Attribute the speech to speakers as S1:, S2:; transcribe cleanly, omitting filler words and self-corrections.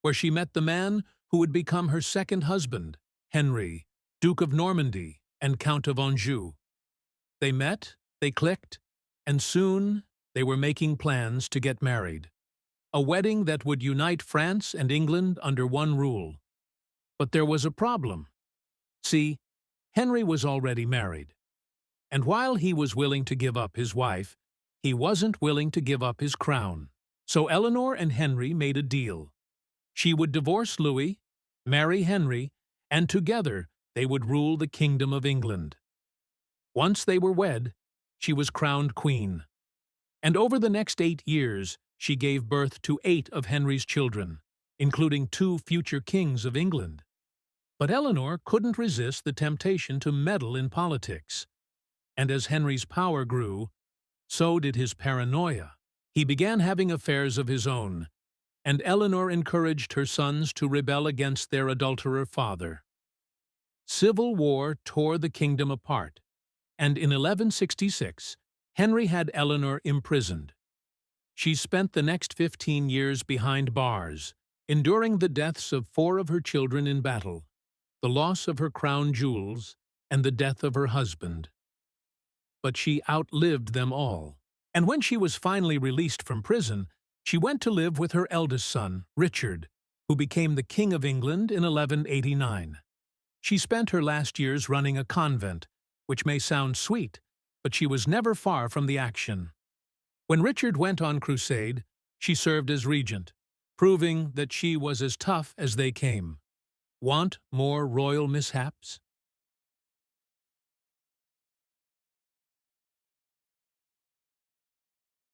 S1: where she met the man who would become her second husband, Henry, Duke of Normandy and Count of Anjou. They met, they clicked, and soon they were making plans to get married. A wedding that would unite France and England under one rule. But there was a problem. See, Henry was already married. And while he was willing to give up his wife, he wasn't willing to give up his crown. So Eleanor and Henry made a deal. She would divorce Louis, marry Henry, and together they would rule the Kingdom of England. Once they were wed, she was crowned queen. And over the next 8 years, she gave birth to 8 of Henry's children, including 2 future kings of England. But Eleanor couldn't resist the temptation to meddle in politics. And as Henry's power grew, so did his paranoia. He began having affairs of his own, and Eleanor encouraged her sons to rebel against their adulterer father. Civil war tore the kingdom apart, and in 1166, Henry had Eleanor imprisoned. She spent the next 15 years behind bars, enduring the deaths of 4 of her children in battle, the loss of her crown jewels, and the death of her husband. But she outlived them all, and when she was finally released from prison, she went to live with her eldest son, Richard, who became the King of England in 1189. She spent her last years running a convent, which may sound sweet, but she was never far from the action. When Richard went on crusade, she served as regent, proving that she was as tough as they came. Want more royal mishaps?